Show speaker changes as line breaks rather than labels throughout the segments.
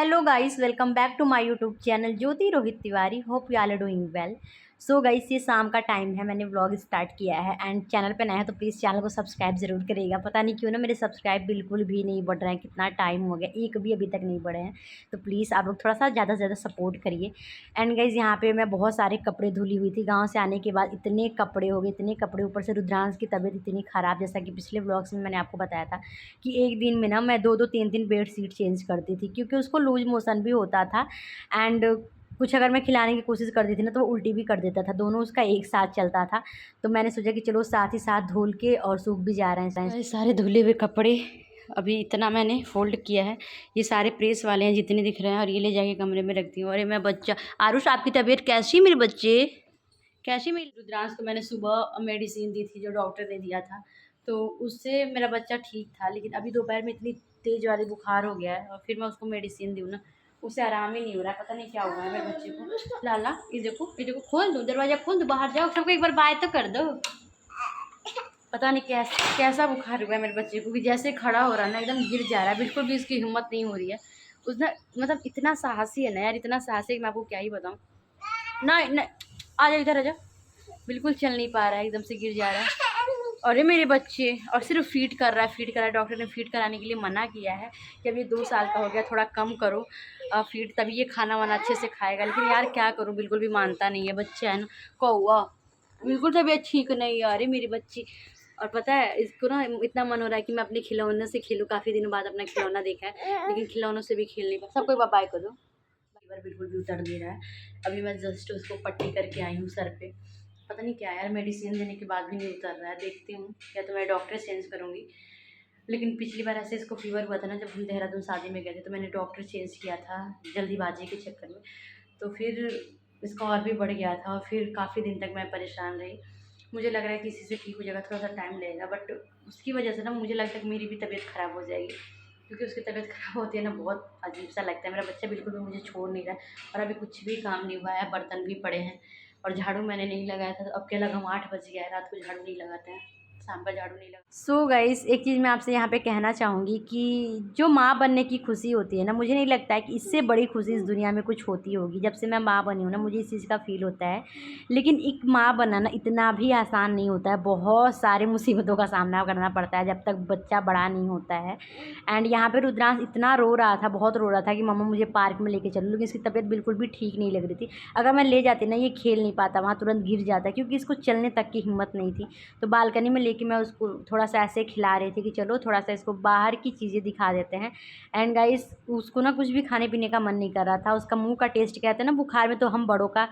Hello guys, welcome back to my YouTube channel Jyoti Rohit Tiwari. Hope you are doing well. So guys, ये शाम का time है, मैंने vlog start किया है एंड चैनल पे नया है तो प्लीज़ चैनल को सब्सक्राइब ज़रूर करिएगा। पता नहीं क्यों ना मेरे सब्सक्राइब बिल्कुल भी नहीं बढ़ रहे हैं, कितना टाइम हो गया, एक भी अभी तक नहीं बढ़े हैं। तो प्लीज़ आप लोग थोड़ा सा ज़्यादा से ज़्यादा सपोर्ट करिए। एंड गाइस, यहाँ पे मैं बहुत सारे कपड़े धुली हुई थी, गाँव से आने के बाद इतने कपड़े हो गए, इतने कपड़े, ऊपर से रुद्रांश की तबीयत इतनी ख़राब, जैसा कि पिछले व्लॉग्स में मैंने आपको बताया था कि एक दिन में ना मैं 2-2 3-3 बेड शीट चेंज करती थी, क्योंकि उसको लूज़ मोशन भी होता था एंड कुछ अगर मैं खिलाने की कोशिश करती थी ना तो वो उल्टी भी कर देता था। दोनों उसका एक साथ चलता था। तो मैंने सोचा कि चलो साथ ही साथ धुल के और सूख भी जा रहे हैं सारे धुले हुए कपड़े। अभी इतना मैंने फ़ोल्ड किया है, ये सारे प्रेस वाले हैं जितने दिख रहे हैं, और ये ले जाके कमरे में रखती हूँ। अरे मैं बच्चा आरुष, आपकी तबीयत कैसी है मेरे बच्चे? कैसी? मेरी रुद्रांश को मैंने सुबह मेडिसिन दी थी जो डॉक्टर ने दिया था, तो उससे मेरा बच्चा ठीक था। लेकिन अभी दोपहर में इतनी तेज़ वाली बुखार हो गया है और फिर मैं उसको मेडिसिन दूँ ना, उससे आराम ही नहीं हो रहा है। पता नहीं क्या हुआ है मेरे बच्चे को। लाला, ये देखो खोल दो दरवाज़ा, खोल दो, बाहर जाओ, सबको एक बार बाय तो कर दो। पता नहीं कैसा बुखार हुआ है मेरे बच्चे को कि जैसे खड़ा हो रहा है ना एकदम गिर जा रहा है, बिल्कुल भी उसकी हिम्मत नहीं हो रही है। उसने मतलब इतना साहसी है ना यार, इतना साहसी है कि मैं आपको क्या ही बताऊँ। ना आ जाओ, इधर आ जाओ। बिल्कुल चल नहीं पा रहा है, एकदम से गिर जा रहा है। अरे मेरे बच्चे, और सिर्फ फीड कर रहा है। डॉक्टर ने फीड कराने के लिए मना किया है कि अब ये 2 साल का हो गया, थोड़ा कम करो फीड, तभी ये खाना वाना अच्छे से खाएगा। लेकिन यार क्या करूँ, बिल्कुल भी मानता नहीं है, बच्चा है ना। कौआ बिल्कुल तबीयत ठीक नहीं है। अरे मेरी बच्ची, और पता है इसको ना इतना मन हो रहा है कि मैं अपने खिलौने से खेलूँ। काफ़ी दिनों बाद अपना खिलौना देखा है, लेकिन खिलौनों से भी खेल नहीं पा। सबको बाय कर दो। फीवर बिल्कुल भी उतर नहीं रहा है। अभी मैं जस्ट उसको पट्टी करके आई हूँ सर पे। पता नहीं क्या यार, मेडिसिन देने के बाद भी नहीं उतर रहा है। देखती हूँ, या तो मैं डॉक्टर चेंज करूँगी। लेकिन पिछली बार ऐसे इसको फीवर हुआ था ना, जब हम देहरादून शादी में गए थे, तो मैंने डॉक्टर चेंज किया था जल्दीबाजी के चक्कर में। तो फिर इसका और भी बढ़ गया था और फिर काफ़ी दिन तक मैं परेशान रही। मुझे लग रहा है कि इसी से ठीक हो जाएगा, थोड़ा सा टाइम लगेगा, बट उसकी वजह से ना मुझे लगता है कि मेरी भी तबीयत ख़राब हो जाएगी। क्योंकि उसकी तबीयत ख़राब होती है ना, बहुत अजीब सा लगता है। मेरा बच्चा बिल्कुल भी मुझे छोड़ नहीं रहा है और अभी कुछ भी काम नहीं हुआ है, बर्तन भी पड़े हैं और झाड़ू मैंने नहीं लगाया था। तो अब क्या लगा, हम 8 बज गया है, रात को झाड़ू नहीं लगाते हैं, शाम का झाड़ू नहीं लगा। सो गाइस, एक चीज़ मैं आपसे यहाँ पे कहना चाहूँगी कि जो माँ बनने की खुशी होती है ना, मुझे नहीं लगता है कि इससे बड़ी खुशी इस दुनिया में कुछ होती होगी। जब से मैं माँ बनी हूँ ना, मुझे इस चीज़ का फ़ील होता है। लेकिन एक माँ बनना ना इतना भी आसान नहीं होता है, बहुत सारी मुसीबतों का सामना करना पड़ता है जब तक बच्चा बड़ा नहीं होता है। एंड यहाँ पे रुद्रांश इतना रो रहा था, बहुत रो रहा था कि मम्मा मुझे पार्क में लेके चलो, लेकिन इसकी तबीयत बिल्कुल भी ठीक नहीं लग रही थी। अगर मैं ले जाती ना, ये खेल नहीं पाता, वहाँ तुरंत गिर जाता, क्योंकि इसको चलने तक की हिम्मत नहीं थी। तो बालकनी में लेके मैं उसको थोड़ा सा ऐसे खिला रही थी कि चलो थोड़ा सा इसको बाहर की चीज़ें दिखा देते हैं। एंड गाइस, उसको ना कुछ भी खाने पीने का मन नहीं कर रहा था। उसका मुँह का टेस्ट, कहते हैं ना बुखार में तो हम बड़ों का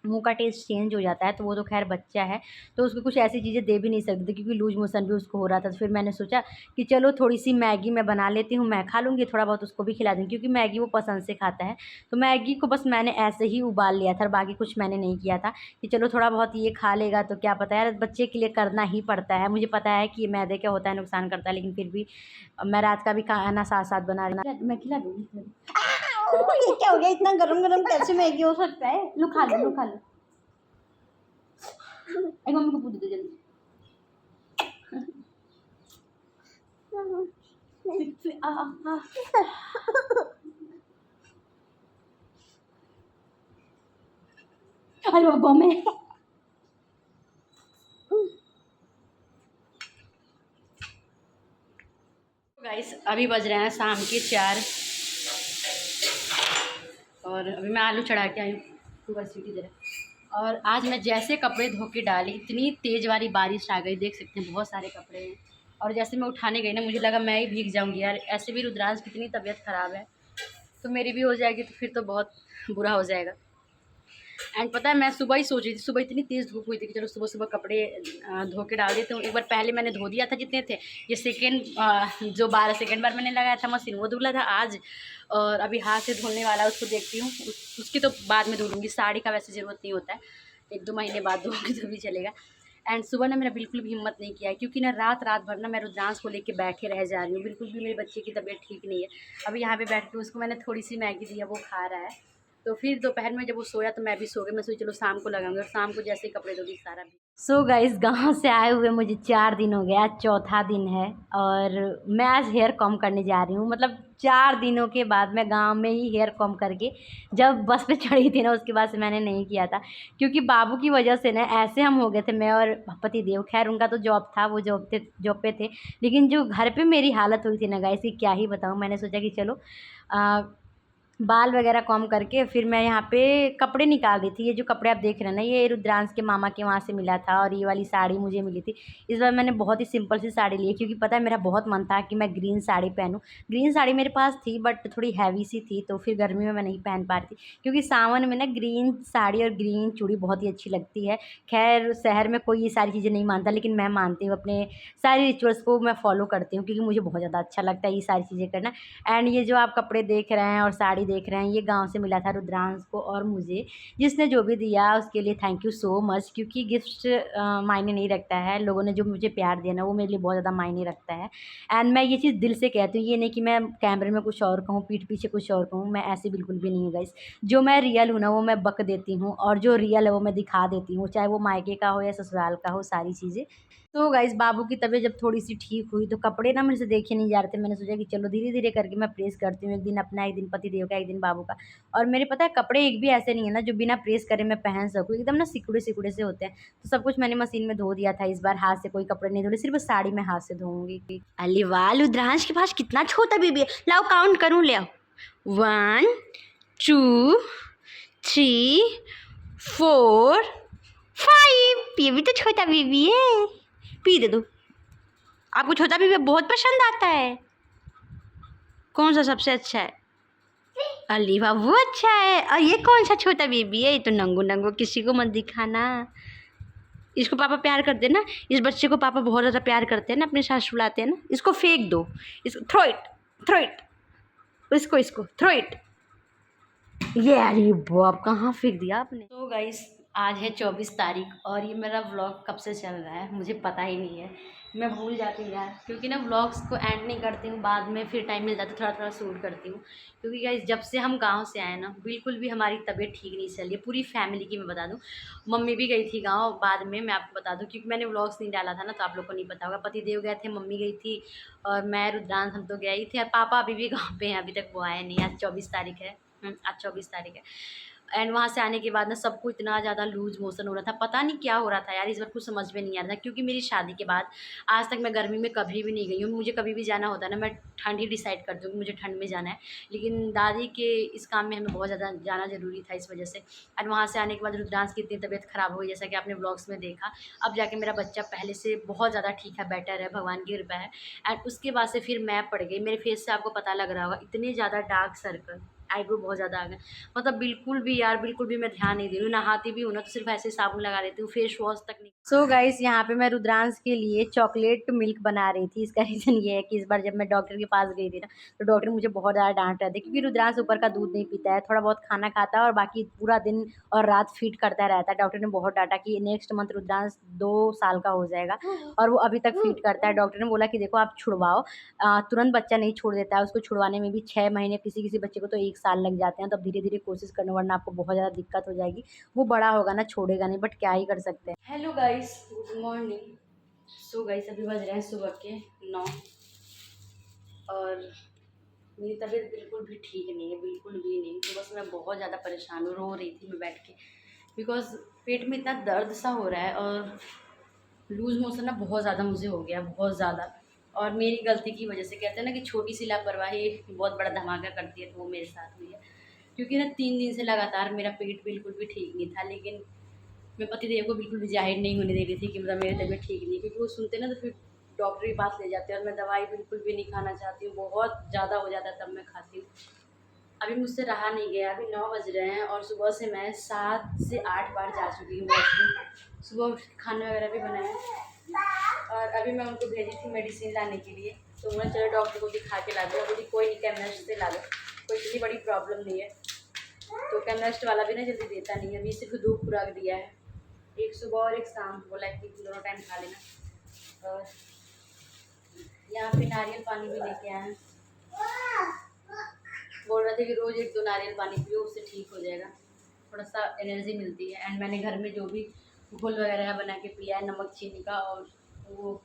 मुँह का टेस्ट चेंज हो जाता है, तो वो तो ख़ैर बच्चा है, तो उसको कुछ ऐसी चीज़ें दे भी नहीं सकते थे क्योंकि लूज़ मोशन भी उसको हो रहा था। तो फिर मैंने सोचा कि चलो थोड़ी-सी मैगी मैं बना लेती हूँ, मैं खा लूँगी, थोड़ा बहुत उसको भी खिला दूँगी, क्योंकि मैगी वो पसंद से खाता है। तो मैगी को बस मैंने ऐसे ही उबाल लिया था, बाकी कुछ मैंने नहीं किया था कि चलो थोड़ा बहुत ये खा लेगा तो क्या पता यार, बच्चे के लिए करना ही पड़ता है। मुझे पता है कि ये मैदे का होता है, नुकसान करता है, लेकिन फिर भी मैं रात का भी खाना साथ-साथ बना रही हूँ। मैं खिला दूँगी। ये क्या हो गया, इतना गरम-गरम कैसे मैगी हो सकता है? लो खा लो, लो खा लो। एक मम्मी को पूछ दो जल्दी। अरे बाबा मैं गाइस, अभी बज रहे हैं शाम के 4 और अभी मैं आलू चढ़ा के आई हूँ कुकर सीटी दे रहा। और आज मैं जैसे कपड़े धो के डाली, इतनी तेज़ वाली बारिश आ गई, देख सकते हैं बहुत सारे कपड़े हैं। और जैसे मैं उठाने गई ना, मुझे लगा मैं ही भीग जाऊँगी यार। ऐसे भी रुद्रांश की इतनी तबीयत ख़राब है, तो मेरी भी हो जाएगी तो फिर तो बहुत बुरा हो जाएगा। एंड पता है, मैं सुबह ही सोच रही थी, सुबह इतनी तेज़ धूप हुई थी कि चलो सुबह-सुबह कपड़े धो के डाल देती हूँ। एक बार पहले मैंने धो दिया था जितने थे, ये जो 12 सेकंड बार मैंने लगाया था मशीन, वो धुला था आज। और अभी हाथ से धुलने वाला उसको देखती हूँ, उसकी तो बाद में धो लूँगी। साड़ी का वैसे ज़रूरत नहीं होता है, 1-2 महीने बाद धोऊँगी तो भी चलेगा। एंड सुबह ना मेरा बिल्कुल भी हिम्मत नहीं किया है, क्योंकि ना रात भर ना मैं रुद्रांश को लेके बैठे रह जा रही हूँ। बिल्कुल भी मेरे बच्चे की तबीयत ठीक नहीं है। अभी यहाँ पे बैठ के उसको मैंने थोड़ी सी मैगी दी है, वो खा रहा है।
तो फिर दोपहर में जब वो सोया तो मैं भी सो गई। मैं सोची चलो शाम को लगाऊंगी, और शाम को जैसे ही कपड़े धोगी सारा भी।
सो गाइस गांव से आए हुए मुझे 4 दिन हो गया, आज चौथा दिन है और मैं आज हेयर कॉम करने जा रही हूँ। मतलब 4 दिनों के बाद मैं गांव में ही हेयर कॉम करके जब बस पे चढ़ी थी ना, उसके बाद से मैंने नहीं किया था, क्योंकि बाबू की वजह से ना ऐसे हम हो गए थे, मैं और पति देव। खैर उनका तो जॉब था, वो जॉब पे थे, लेकिन जो घर पे मेरी हालत हुई थी ना गाइस, की क्या ही बताऊँ। मैंने सोचा कि चलो बाल वगैरह कॉम करके फिर मैं यहाँ पे कपड़े निकाल रही थी। ये जो कपड़े आप देख रहे हैं ना, ये रुद्रांश के मामा के वहाँ से मिला था, और ये वाली साड़ी मुझे मिली थी। इस बार मैंने बहुत ही सिंपल सी साड़ी ली है, क्योंकि पता है मेरा बहुत मन था कि मैं ग्रीन साड़ी पहनूं। ग्रीन साड़ी मेरे पास थी बट थोड़ी हैवी सी थी, तो फिर गर्मी में मैं नहीं पहन पा रही थी, क्योंकि सावन में ना ग्रीन साड़ी और ग्रीन चूड़ी बहुत ही अच्छी लगती है। खैर शहर में कोई ये सारी चीज़ें नहीं मानता, लेकिन मैं मानती हूँ, अपने सारे रिचुअल्स को मैं फॉलो करती हूँ, क्योंकि मुझे बहुत ज़्यादा अच्छा लगता है ये सारी चीज़ें करना। एंड ये जो आप कपड़े देख रहे हैं और साड़ी देख रहे हैं, ये गाँव से मिला था रुद्रांश को और मुझे। जिसने जो भी दिया उसके लिए थैंक यू सो मच, क्योंकि गिफ्ट मायने नहीं रखता है, लोगों ने जो मुझे प्यार दिया ना वो मेरे लिए बहुत ज़्यादा मायने रखता है। एंड मैं ये चीज़ दिल से कहती हूँ, ये नहीं कि मैं कैमरे में कुछ और कहूँ, पीठ पीछे कुछ और कहूँ, मैं ऐसी बिल्कुल भी नहीं हूँ गाइस। जो मैं रियल हूँ ना वो मैं बक देती हूँ, और जो रियल है वो मैं दिखा देती हूँ, चाहे वो मायके का हो या ससुराल का हो, सारी चीज़ें। तो गाइस बाबू की तबीयत जब थोड़ी-सी ठीक हुई तो कपड़े ना मेरे से देखे नहीं जा रहे थे। मैंने सोचा कि चलो धीरे-धीरे करके मैं प्रेस करती हूँ, एक दिन अपना, एक दिन पतिदेव का, एक दिन बाबू का। और मेरे पता है कपड़े एक भी ऐसे नहीं है ना जो बिना प्रेस करे मैं पहन सकूँ, एकदम ना सिकुड़े-सिकुड़े से होते हैं। तो सब कुछ मैंने मशीन में धो दिया था, इस बार हाथ से कोई कपड़े नहीं धुले, सिर्फ़ साड़ी मैं हाथ से धोऊँगी।
अरे वाह, रुद्रांश के पास कितना छोटा बेबी है। लाओ काउंट करूँ, ले आओ। 1 2 3 4 5। ये भी तो छोटा बेबी है। पी दे दो। आपको छोटा बेबी बहुत पसंद आता है? कौन सा सबसे अच्छा है? अली वाह, वो अच्छा है। और ये कौन सा छोटा बेबी है? ये तो नंगू नंगू, किसी को मत दिखाना। इसको पापा प्यार करते हैं ना, इस बच्चे को पापा बहुत ज़्यादा प्यार करते हैं ना, अपने साथ सुलाते हैं ना। इसको फेंक दो, इसको थ्रो इट, इसको इसको थ्रो इट। ये अरे बाप, कहाँ फेंक दिया आपने?
तो गाइस आज है 24 तारीख और ये मेरा व्लॉग कब से चल रहा है मुझे पता ही नहीं है। मैं भूल जाती हूँ यार, क्योंकि ना व्लॉग्स को एंड नहीं करती हूँ, बाद में फिर टाइम मिल जाता है थोड़ा थोड़ा शूट करती हूँ। क्योंकि गाइस जब से हम गांव से आए ना बिल्कुल भी हमारी तबीयत ठीक नहीं चल रही है, पूरी फैमिली की। मैं बता दूँ, मम्मी भी गई थी गाँव बाद में, मैं आपको बता दूँ, क्योंकि मैंने व्लॉग्स नहीं डाला था ना तो आप लोग को नहीं पता होगा। पति देव गए थे, मम्मी गई थी और मैं, रुद्रांश, हम तो गए ही थे, और पापा अभी भी गाँव पे हैं, अभी तक वो आए नहीं। आज 24 तारीख है। आज 24 तारीख है। एंड वहाँ से आने के बाद ना सबको इतना ज़्यादा लूज मोशन हो रहा था, पता नहीं क्या हो रहा था यार, इस बार कुछ समझ में नहीं आ रहा था। क्योंकि मेरी शादी के बाद आज तक मैं गर्मी में कभी भी नहीं गई हूँ। मुझे कभी भी जाना होता है ना, मैं ठंड ही डिसाइड करती हूँ कि मुझे ठंड में जाना है, लेकिन दादी के इस काम में हमें बहुत ज़्यादा जाना ज़रूरी था, इस वजह से। एंड वहाँ से आने के बाद रुद्रांश की इतनी तबीयत ख़राब हो गई, जैसा कि आपने ब्लॉग्स में देखा। अब जाके मेरा बच्चा पहले से बहुत ज़्यादा ठीक है, बेटर है, भगवान की कृपा है। एंड उसके बाद से फिर मैं पड़ गई, मेरे फेस से आपको पता लग रहा होगा, इतने ज़्यादा डार्क सर्कल, आईब्रो बहुत ज़्यादा आ गए। मतलब बिल्कुल भी यार, बिल्कुल भी मैं ध्यान नहीं दे रही हूँ, नहाती भी हूँ ना तो सिर्फ ऐसे साबुन लगा लेती हूँ, फेस वॉश तक नहीं। सो गाइस यहाँ पे मैं रुद्रांश के लिए चॉकलेट मिल्क बना रही थी। इसका रीज़न ये है कि इस बार जब मैं डॉक्टर के पास गई थी ना, तो डॉक्टर मुझे बहुत ज़्यादा डांट रहे थे, क्योंकि रुद्रांश ऊपर का दूध नहीं पीता है, थोड़ा बहुत खाना खाता है और बाकी पूरा दिन और रात फीड करता रहता है। डॉक्टर ने बहुत डांटा कि नेक्स्ट मंथ रुद्रांश 2 साल का हो जाएगा और वो अभी तक फीड करता है। डॉक्टर ने बोला कि देखो आप छुड़वाओ, तुरंत बच्चा नहीं छोड़ देता है, उसको छुड़वाने में भी 6 महीने, किसी किसी बच्चे को तो 1 साल लग जाते हैं। तो धीरे धीरे कोशिश करना, वरना आपको बहुत ज़्यादा दिक्कत हो जाएगी। वो बड़ा होगा ना, छोड़ेगा नहीं, बट क्या ही कर सकते हैं। Hello guys, good morning. So guys अभी बज रहे हैं सुबह के 9 और मेरी तबीयत बिल्कुल भी ठीक नहीं है, बिल्कुल भी नहीं। तो बस मैं बहुत ज़्यादा परेशान हूँ, रो रही थी मैं बैठ के, बिकॉज पेट में इतना दर्द सा हो रहा है और लूज़ मोशन ना बहुत ज़्यादा मुझे हो गया, बहुत ज़्यादा। और मेरी गलती की वजह से, कहते हैं ना कि छोटी सी लापरवाही बहुत बड़ा धमाका करती है, तो वो मेरे साथ हुई है। क्योंकि ना 3 दिन से लगातार मेरा पेट बिल्कुल भी ठीक नहीं था, लेकिन मैं पतिदेव को बिल्कुल भी जाहिर नहीं होने दे रही थी कि मतलब मेरी तबीयत ठीक नहीं, क्योंकि वो सुनते ना तो फिर डॉक्टर के पास ले जाते हैं, और मैं दवाई बिल्कुल भी नहीं खाना चाहती हूँ, बहुत ज़्यादा हो जाता है तब मैं खाती हूँ। अभी मुझसे रहा नहीं गया, अभी 9 बज रहे हैं और सुबह से मैं 7 से 8 बार जा चुकी हूँ वॉशरूम। सुबह खाना वगैरह भी बनाया और अभी मैं उनको भेजी थी मेडिसिन लाने के लिए, तो उन्होंने चलो डॉक्टर को दिखा के ला दो। बोली कोई नहीं, केमिस्ट से ला दो, कोई इतनी बड़ी प्रॉब्लम नहीं है। तो केमिस्ट वाला भी ना जल्दी देता नहीं है, अभी सिर्फ 2 खुराक दिया है, एक सुबह और एक शाम, बोला कि दोनों टाइम खा लेना। और यहाँ पे नारियल पानी भी लेके आए हैं, बोल रहे थे था कि रोज़ 1-2 नारियल पानी पियो, उससे ठीक हो जाएगा, थोड़ा सा एनर्जी मिलती है। एंड मैंने घर में जो भी घोल वगैरह बना के पिया है नमक चीनी का, और वो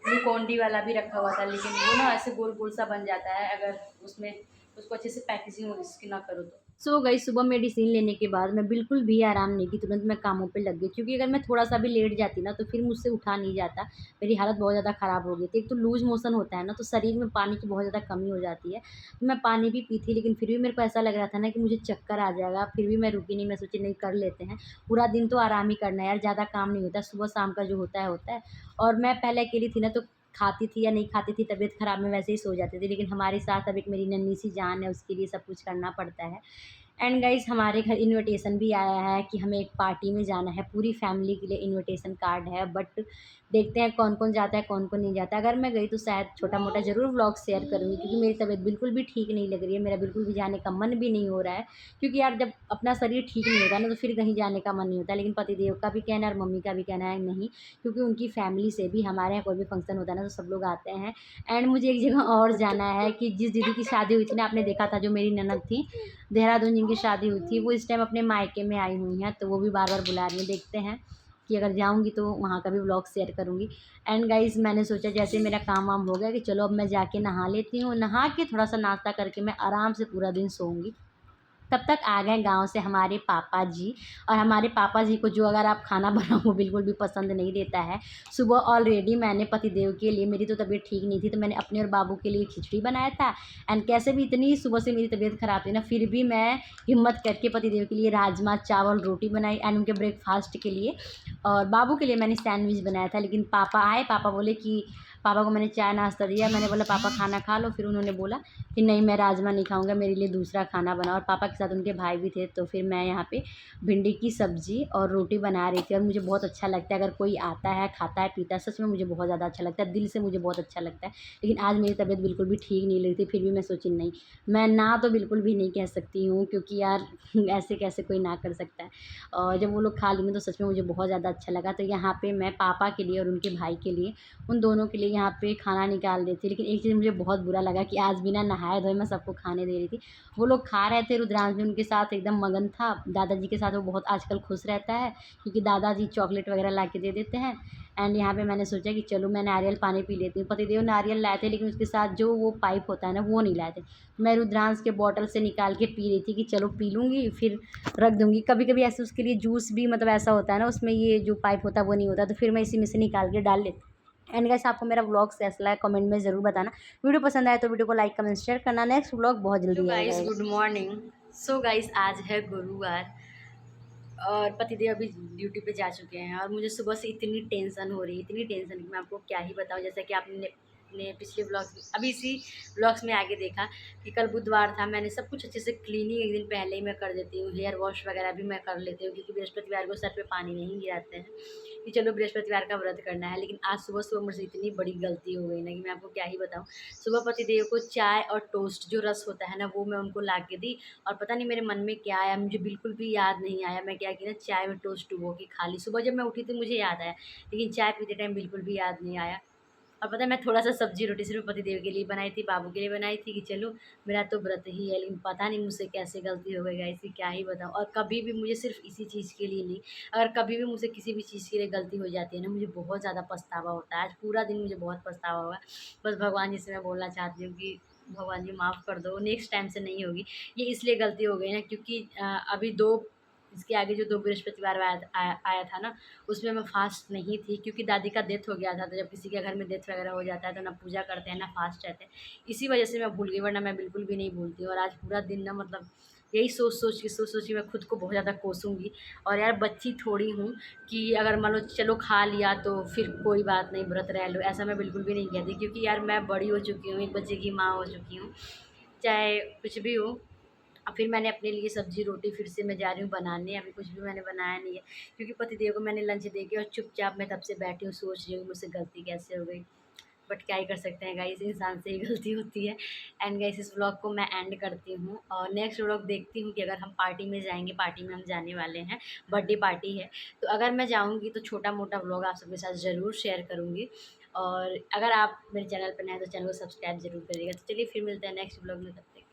ग्लूकॉन डी वाला भी रखा हुआ था, लेकिन वो ना ऐसे गोल गोल सा बन जाता है अगर उसमें उसको अच्छे से पैकेजिंग उसकी ना करो तो। सो गई सुबह मेडिसिन लेने के बाद मैं बिल्कुल भी आराम नहीं की, तुरंत मैं कामों पे लग गई, क्योंकि अगर मैं थोड़ा सा भी लेट जाती ना तो फिर मुझसे उठा नहीं जाता। मेरी हालत बहुत ज़्यादा ख़राब हो गई थी। एक तो लूज़ मोशन होता है ना, तो शरीर में पानी की बहुत ज़्यादा कमी हो जाती है। तो मैं पानी भी पी थी, लेकिन फिर भी मेरे को ऐसा लग रहा था ना कि मुझे चक्कर आ जाएगा, फिर भी मैं रुकी नहीं, मैं सोची नहीं कर लेते हैं। पूरा दिन तो आराम ही करना है यार, ज़्यादा काम नहीं होता, सुबह शाम का जो होता है होता है। और मैं पहले अकेली थी ना, तो खाती थी या नहीं खाती थी, तबीयत ख़राब में वैसे ही सो जाती थी, लेकिन हमारे साथ अब एक मेरी नन्ही सी जान है, उसके लिए सब कुछ करना पड़ता है। एंड गाइस हमारे घर इनविटेशन भी आया है कि हमें एक पार्टी में जाना है, पूरी फैमिली के लिए इनविटेशन कार्ड है, बट देखते हैं कौन-कौन जाता है, कौन-कौन नहीं जाता है। अगर मैं गई तो शायद छोटा-मोटा ज़रूर व्लॉग शेयर करूँगी, क्योंकि मेरी तबीयत बिल्कुल भी ठीक नहीं लग रही है, मेरा बिल्कुल भी जाने का मन भी नहीं हो रहा है। क्योंकि यार जब अपना शरीर ठीक नहीं होता ना, तो फिर कहीं जाने का मन नहीं होता। लेकिन पतिदेव का भी कहना है और मम्मी का भी कहना है नहीं, क्योंकि उनकी फैमिली से भी हमारे यहाँ कोई भी फंक्शन होता है ना, तो सब लोग आते हैं। एंड मुझे एक जगह और जाना है कि जिस दीदी की शादी हुई थी ना, आपने देखा था जो मेरी ननद थी, देहरादून जिनकी शादी हुई थी, वो इस टाइम अपने मायके में आई हुई हैं, तो वो भी बार-बार बुला रही हैं। देखते हैं कि अगर जाऊँगी तो वहाँ का भी व्लॉग शेयर करूँगी। एंड गाइज़ मैंने सोचा जैसे मेरा काम-वाम हो गया कि चलो अब मैं जाके नहा लेती हूँ, नहा के थोड़ा-सा नाश्ता करके मैं आराम से पूरा दिन सोऊँगी। तब तक आ गए गाँव से हमारे पापा जी, और हमारे पापा जी को जो अगर आप खाना बनाओ वो बिल्कुल भी पसंद नहीं देता है। सुबह ऑलरेडी मैंने पतिदेव के लिए, मेरी तो तबीयत ठीक नहीं थी, तो मैंने अपने और बाबू के लिए खिचड़ी बनाया था। एंड कैसे भी इतनी सुबह से मेरी तबीयत ख़राब थी ना, फिर भी मैं हिम्मत करके पतिदेव के लिए राजमा चावल रोटी बनाई एंड उनके ब्रेकफ़ास्ट के लिए, और बाबू के लिए मैंने सैंडविच बनाया था। लेकिन पापा आए, पापा बोले कि पापा को मैंने चाय नाश्ता दिया, मैंने बोला पापा खाना खा लो, फिर उन्होंने बोला कि नहीं मैं राजमा नहीं खाऊँगा, मेरे लिए दूसरा खाना बनाओ। और पापा के साथ उनके भाई भी थे, तो फिर मैं यहाँ पे भिंडी की सब्ज़ी और रोटी बना रही थी। और मुझे बहुत अच्छा लगता है अगर कोई आता है, खाता है, पीता है, सच में मुझे बहुत ज़्यादा अच्छा लगता है, दिल से मुझे बहुत अच्छा लगता है। लेकिन आज मेरी तबीयत बिल्कुल भी ठीक नहीं लग रही थी, फिर भी मैं सोची नहीं, मैं ना तो बिल्कुल भी नहीं कह सकती हूँ, क्योंकि यार ऐसे कैसे कोई ना कर सकता है। और जब वो लोग खा लिए तो सच में मुझे बहुत ज़्यादा अच्छा लगा। तो यहाँ पे मैं पापा के लिए और उनके भाई के लिए, उन दोनों के लिए यहाँ पे खाना निकाल रही थी। लेकिन एक चीज़ मुझे बहुत बुरा लगा कि आज बिना नहाए-धोए मैं सबको खाने दे रही थी। वो लोग खा रहे थे, रुद्रांश भी उनके साथ एकदम मगन था। दादाजी के साथ वो बहुत आजकल खुश रहता है, क्योंकि दादाजी चॉकलेट वगैरह ला के दे देते हैं। एंड यहाँ पे मैंने सोचा कि चलो मैं नारियल पानी पी लेती हूँ। पतिदेव नारियल लाए थे, लेकिन उसके साथ जो वो पाइप होता है ना, वो नहीं लाए थे। मैं रुद्रांश के बॉटल से निकाल के पी रही थी कि चलो पी लूँगी, फिर रख दूँगी। कभी-कभी ऐसे उसके लिए जूस भी मतलब ऐसा होता है ना, उसमें ये जो पाइप होता है वो नहीं होता, तो फिर मैं इसी में से निकाल के डाल लेती। एंड गाइस आपको मेरा व्लॉग कैसा लगा कमेंट में ज़रूर बताना। वीडियो पसंद आए तो वीडियो को लाइक कमेंट शेयर करना। नेक्स्ट व्लॉग बहुत जल्दी आएगा। Good morning. सो गाइस आज है गुरुवार, और पतिदेव अभी ड्यूटी पे जा चुके हैं, और मुझे सुबह से इतनी टेंशन हो रही है, इतनी टेंशन कि मैं आपको क्या ही बताऊँ। जैसा कि आपने अपने पिछले व्लॉग अभी इसी व्लॉग्स में आगे देखा कि कल बुधवार था, मैंने सब कुछ अच्छे से क्लीनिंग एक दिन पहले ही मैं कर देती हूँ, हेयर वॉश वगैरह भी मैं कर लेती हूँ, क्योंकि बृहस्पतिवार को सर पे पानी नहीं गिराते हैं कि चलो बृहस्पतिवार का व्रत करना है। लेकिन आज सुबह-सुबह मुझसे इतनी बड़ी गलती हो गई ना कि मैं आपको क्या ही बताऊँ। सुबह पतिदेव को चाय और टोस्ट जो रस होता है ना, वो मैं उनको ला के दी, और पता नहीं मेरे मन में क्या आया, मुझे बिल्कुल भी याद नहीं आया। मैं क्या की ना, चाय में टोस्ट डुबो के खा ली। सुबह जब मैं उठी तो मुझे याद आया, लेकिन चाय पीते टाइम बिल्कुल भी याद नहीं आया। और पता है मैं थोड़ा-सा सब्ज़ी रोटी सिर्फ़ पतिदेव के लिए बनाई थी, बाबू के लिए बनाई थी कि चलो मेरा तो व्रत ही है। लेकिन पता नहीं मुझसे कैसे गलती हो गई गाइस, क्या ही बताऊँ। और कभी भी मुझे सिर्फ़ इसी चीज़ के लिए नहीं, अगर कभी भी मुझसे किसी भी चीज़ के लिए गलती हो जाती है ना, मुझे बहुत ज़्यादा पछतावा होता है। आज पूरा दिन मुझे बहुत पछतावा हुआ। बस भगवान जी से मैं बोलना चाहती हूँ कि भगवान जी माफ़ कर दो, नेक्स्ट टाइम से नहीं होगी। ये इसलिए गलती हो गई ना, क्योंकि अभी 2 इसके आगे जो 2 बृहस्पतिवार आया था ना, उसमें मैं फ़ास्ट नहीं थी, क्योंकि दादी का डेथ हो गया था। तो जब किसी के घर में डेथ वगैरह हो जाता है तो ना पूजा करते हैं ना फ़ास्ट रहते हैं। इसी वजह से मैं भूल गई, वरना मैं बिल्कुल भी नहीं भूलती हूँ। और आज पूरा दिन ना मतलब यही सोच-सोच के मैं खुद को बहुत ज़्यादा कोसूँगी। और यार बच्ची थोड़ी हूँ कि अगर मान लो चलो खा लिया तो फिर कोई बात नहीं, व्रत रह लो, ऐसा मैं बिल्कुल भी नहीं कहती, क्योंकि यार मैं बड़ी हो चुकी हूँ, एक बच्चे की माँ हो चुकी हूँ। चाहे कुछ भी हो, अब फिर मैंने अपने लिए सब्ज़ी रोटी फिर से मैं जा रही हूँ बनाने। अभी कुछ भी मैंने बनाया नहीं है, क्योंकि पतिदेव को मैंने लंच दे के और चुपचाप मैं तब से बैठी हूँ, सोच रही हूँ मुझसे गलती कैसे हो गई। बट क्या ही कर सकते हैं गाइस, इंसान से ही गलती होती है। एंड गाइस इस व्लॉग को मैं एंड करती हूँ, और नेक्स्ट व्लॉग देखती हूँ कि अगर हम पार्टी में जाएँगे, पार्टी में हम जाने वाले हैं, बर्थडे पार्टी है। तो अगर मैं जाऊँगी तो छोटा-मोटा व्लॉग आप सबके साथ ज़रूर शेयर करूँगी। और अगर आप मेरे चैनल पर नए हैं तो चैनल को सब्सक्राइब ज़रूर करिएगा। तो चलिए फिर मिलते हैं नेक्स्ट व्लॉग में, तब तक